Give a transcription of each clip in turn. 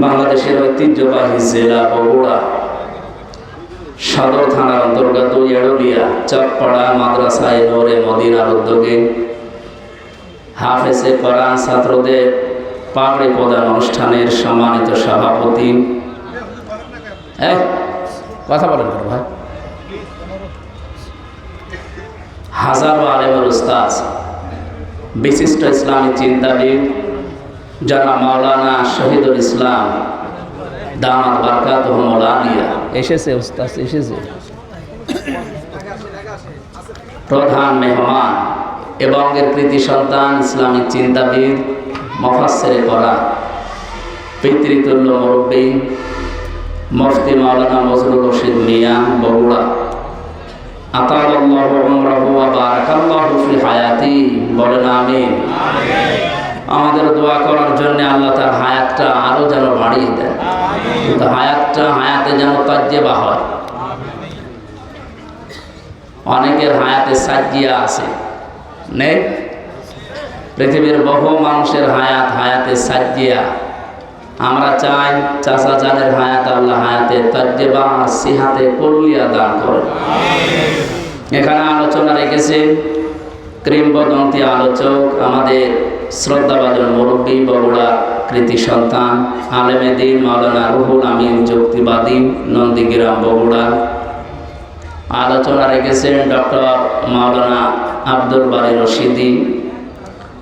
বাংলাদেশের ঐতিহ্যবাহী জেলা বগুড়া সদর থানার অন্তর্গত এড়লিয়া চকপাড়া মাদ্রাসায়ে নূরে মদিনার উদ্যোগে হাফেজে কোরআন ছাত্রদের পাগড়ি প্রদান অনুষ্ঠানের সম্মানিত সভাপতি, কথা বলেন ভাই, হাজারো আলেমের উস্তাদ, বিশিষ্ট ইসলামী চিন্তাবিদ যারা মাওলানা শহীদুল ইসলাম দামাত বারকাতুহুল আলিয়া এসেছে, উস্তাদ এসেছে, প্রধান মেহমান এবং এর কৃতি সন্তান ইসলামিক চিন্তাবিদ মুফাসসিরে কোরআন পিতৃতুল্য মুরব্বী মুফতি মাওলানা বজলুর রশিদ মিয়া বগুড়া আতালাল্লাহু উমরাহু ওয়া বারাকাল্লাহু ফি হায়াতি, বলেন আমিন। আমাদের দোয়া করার জন্য আল্লাহ তার হায়াতটা আরো যেন বাড়িয়ে দেন, কিন্তু হায়াতে যেন তাজ্জেবা হয়। অনেকের হায়াতে সাজ্জিয়া আছে, নেই? পৃথিবীর বহু মানুষের হায়াতে সাজ্জিয়া। আমরা চাই চাচা জানের হায়াত আল্লাহ হায়াতে তাজ্জেবা আর সিহাতে কুল্লিয়া দান করেন। এখানে আলোচনা রেখেছেন কিংবদন্তি আলোচক, আমাদের শ্রদ্ধাভাজন মুরব্বী বগুড়া কৃতি সন্তান আলেমে দ্বীন মাওলানা রুহুল আমিন যুক্তিবাদী নন্দীগ্রাম বগুড়া। আলোচনা রেখেছেন ডক্টর মাওলানা আব্দুল বারী রশিদি,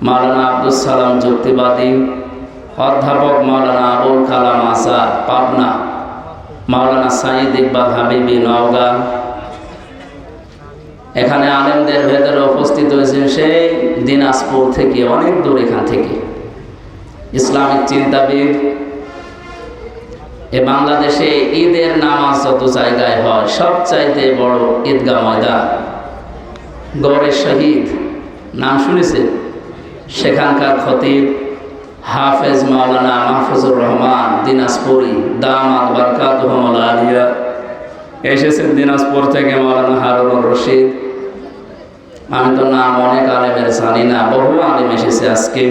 মাওলানা আব্দুল সালাম যুক্তিবাদী, অধ্যাপক মাওলানা আবুল কালাম আজাদ পাবনা, মাওলানা সাঈদ ইকবাল হাবিবি নওগাঁ। এখানে আলেমদের ভেতরে উপস্থিত হয়েছেন সেই দিনাজপুর থেকে, অনেক দূর এখান থেকে, ইসলামিক চিন্তাবিদ। এ বাংলাদেশে ঈদের নামাজ যত জায়গায় হয় সবচাইতে বড় ঈদগাহ ময়দান গৌড়ের শহীদ, নাম শুনেছেন? সেখানকার খতিব হাফেজ মাওলানা মাহফুজুর রহমান দিনাজপুরি দামাত বারকাতুহুল আলিয়া এসেছেন দিনাজপুর থেকে, মাওলানা হারুনুর রশিদ। আমি তো নাম অনেক আলেমের জানি না, বহু আলেম এসেছে আজকে।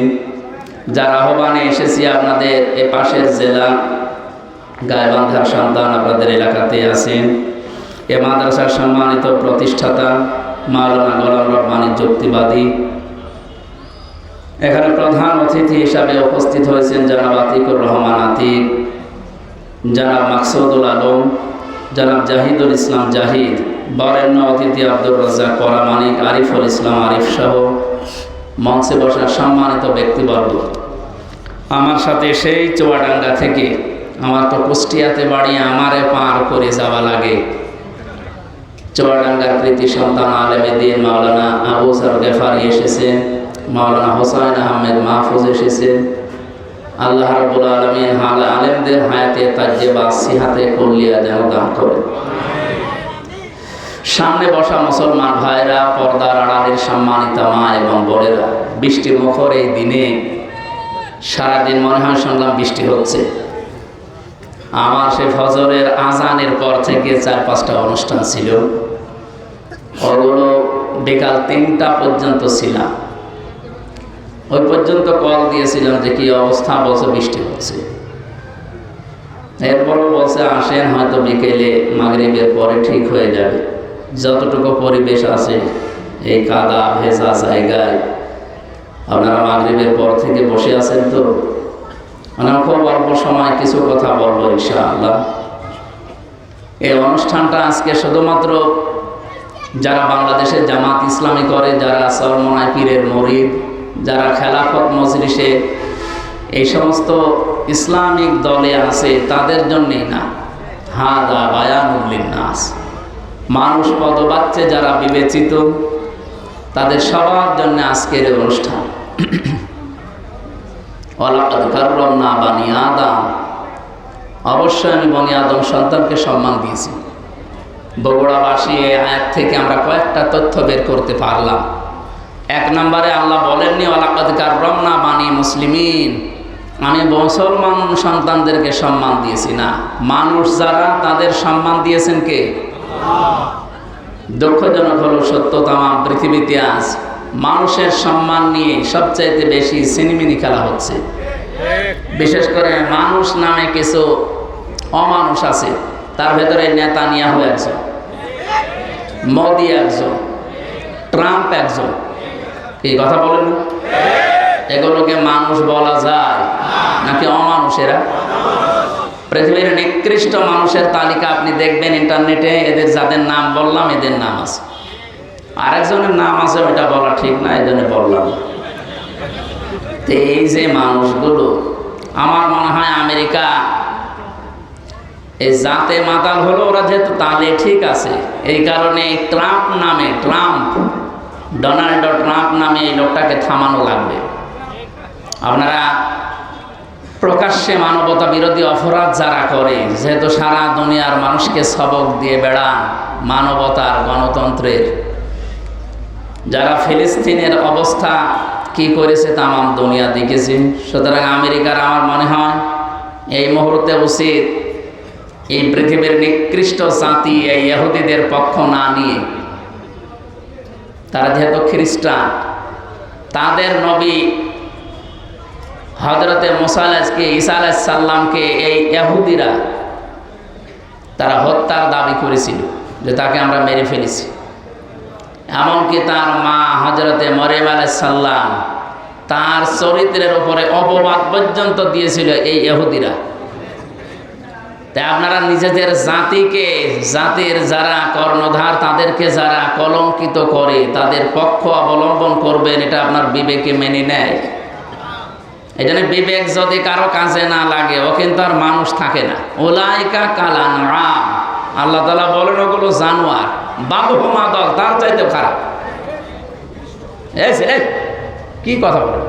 যার আহ্বানে এসেছি আপনাদের এ পাশের জেলা গাইবান্ধার সন্তান আপনাদের এলাকাতে আছেন। এ মাদ্রাসার সম্মানিত প্রতিষ্ঠাতা মাওলানা গোলাম রব্বানী যুক্তিবাদী। এখানে প্রধান অতিথি হিসাবে উপস্থিত হয়েছেন জনাব আতিকুর রহমান আতিক, জনাব মাকসুদুল আলম, জনাব জাহিদুল ইসলাম জাহিদ, বরেণ্য অতিথি আব্দুর রাজ্জাক পরামানিক, আরিফুল ইসলাম আরিফ সহ মঞ্চে বসার সম্মানিত ব্যক্তিবর্গ। আমার সাথে সেই চুয়াডাঙ্গা থেকে, আমার তো কুষ্টিয়াতে বাড়ি, আমারে পার করে যাওয়া লাগে, চুয়াডাঙ্গার কৃতি সন্তান আলেমে দ্বীন মাওলানা আবু যর গেফারি এসেছেন, মাওলানা হোসাইন আহমেদ মাহফুজ এসেছেন। আল্লাহ রাব্বুল আলামিন আলেমদের হায়াতে তাজ্জেবা সিহাতে কুল্লিয়া যেন দান করেন। সামনে বসা মুসলমান ভাইরা, পর্দার আড়ালের সম্মানিত মা এবং বোনেরা, বৃষ্টি মুখর এই দিনে সারাদিন মনে হয় শুনলাম বৃষ্টি হচ্ছে। আমার সে ফজরের আজানের পর থেকে 4-5টা অনুষ্ঠান ছিল, ওগুলো বিকাল 3টা পর্যন্ত ছিলাম। ওই পর্যন্ত কল দিয়েছিলাম যে কি অবস্থা, বলছে বৃষ্টি হচ্ছে। এরপরও বলছে আসেন, হয়তো বিকেলে মাগরিবের পরে ঠিক হয়ে যাবে। যতটুকু পরিবেশ আছে এই কাদা ভেজা জায়গায়, আপনারা মাগরিবের পর থেকে বসে আছেন, তো আমরা খুব অল্প সময় কিছু কথা বলবো ইনশাআল্লাহ। এই অনুষ্ঠানটা আজকে শুধুমাত্র যারা বাংলাদেশে জামাত ইসলামী করে, যারা চরমনাই পীরের মুরিদ, যারা খেলাফত মজলিসে এই সমস্ত ইসলামিক দলে আছে তাদের জন্যই না, হাদা বায়ানুল লিন্নাস, মানুষ পদবাচ্চে যারা বিবেচিত তাদের সবার জন্য আজকের এই অনুষ্ঠান। ওয়ালাকাদ কাররামনা বানি আদম, অবশ্যই আমি বনি আদম সন্তানকে সম্মান দিয়েছি। বগুড়াবাসী এই আয়াত থেকে আমরা কয়েকটা তথ্য বের করতে পারলাম। 1 নম্বরে আল্লাহ বলেননি ওয়ালাকাদ কাররামনা বানি মুসলিমিন, আমি মুসলমান সন্তানদেরকে সম্মান দিয়েছি, না, মানুষ যারা তাদের সম্মান দিয়েছেন কে? দুঃখজনক হলো সত্য, তামাম পৃথিবীতে আজ মানুষের সম্মান নিয়ে সবচাইতে বেশি সিনেমিনি খেলা হচ্ছে। বিশেষ করে মানুষ নামে কিছু অমানুষ আছে, তার ভেতরে নেতানিয়াহু একজন, মোদি একজন, ট্রাম্প একজন। কি কথা বলেন না? এগুলোকে মানুষ বলা যায় নাকি অমানুষেরা? পৃথিবীর নিকৃষ্ট মানুষের তালিকা আপনি দেখবেন ইন্টারনেটে, এদের যাদের নাম বললাম এদের নাম আছে। আরেকজনের নাম আছে, ওইটা বলা ঠিক না, এই জন্য বললাম। তো এই যে মানুষগুলো, আমার মনে হয় আমেরিকা এই জাতে মাতাল হলো, ওরা যেহেতু তালে ঠিক আছে, এই কারণে ডোনাল্ড ট্রাম্প নামে এই লোকটাকে থামানো লাগবে। আপনারা প্রকাশ্যে মানবতা বিরোধী অপরাধ যারা করে, যেহেতু সারা দুনিয়ার মানুষকে সবক দিয়ে বেড়ান মানবতার, গণতন্ত্রের, যারা ফিলিস্তিনের অবস্থা কি করেছে তামাম দুনিয়া দেখেছে। সুতরাং আমেরিকার আমার মনে হয় এই মুহূর্তে উচিত এই পৃথিবীর নিকৃষ্ট জাতি এই ইহুদিদের পক্ষ না নিয়ে, তারা যেহেতু খ্রিস্টান, তাদের নবী হযরতে ঈসা আলাইহিস সালামকে এই ইহুদিরা তারা হত্যার দাবি করেছিল যে তাকে আমরা মেরে ফেলেছি। এমনকি তার মা হযরতে মরিয়ম আলাইহিস সালাম, তার চরিত্রের উপরে অপবাদ পর্যন্ত দিয়েছিল এই ইহুদিরা। তাই আপনারা নিজেদের জাতিকে, জাতির যারা কর্ণধার তাদেরকে যারা কলঙ্কিত করে তাদের পক্ষ অবলম্বন করবেন, এটা আপনার বিবেকে মেনে নেয়। এই জন্য বিবেক যদি কারো কাজে না লাগে, ও কিন্তু আর মানুষ থাকে না। উলাইকা কাল আনআম, আল্লাহ তাআলা বলেন ওগুলো জানোয়ার, বালহুম আদাল, তার চাইতে খারাপ। এই কি কথা বলেন?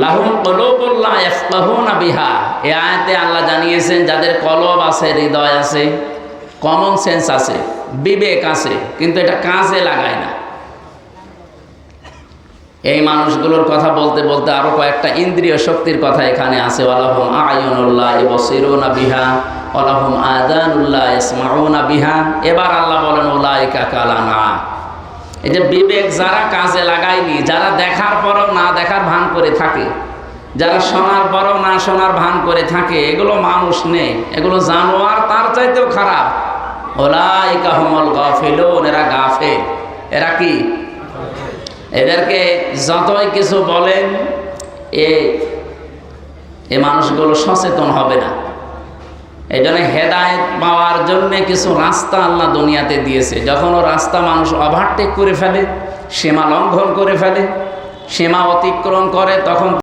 লাহুম কুলুবুন লা ইয়াফকাহুনা বিহা, এই আয়াতে আল্লাহ জানিয়েছেন যাদের কলব আছে, হৃদয় আছে, কমন সেন্স আছে, বিবেক আছে, কিন্তু এটা কাজে লাগায় না। এই মানুষগুলোর কথা বলতে বলতে আরো কয়েকটা ইন্দ্রিয় শক্তির কথা এখানে আছে। ওয়ালাহুম আয়ুনুল্লাহ ইবসিরুনা বিহা ওয়ালাহুম আযানুল্লাহ ইয়াসমাউনা বিহা। এবার আল্লাহ বলেন উলাইকা কাল আনআম। এই যে বিবেক যারা কাজে লাগায়নি, যারা দেখার পরও না দেখার ভান করে থাকে, যারা শোনার পরও না শোনার ভান করে থাকে, এগুলো মানুষ নেই, এগুলো জানোয়ার, তার চাইতেও খারাপ। উলাইকা হুমুল গাফিলুন, এরা গাফেল। এরা কি? এদেরকে যতই কিছু বলেন, এ মানুষগুলো সচেতন হবে না। এই জন্য হেদায়েত পাওয়ার জন্য কিছু রাস্তা আল্লাহ দুনিয়াতে দিয়েছে। যখন ও রাস্তা মানুষ ওভারটেক করে ফেলে, সীমা লঙ্ঘন করে ফেলে, সীমা অতিক্রম করে, তখন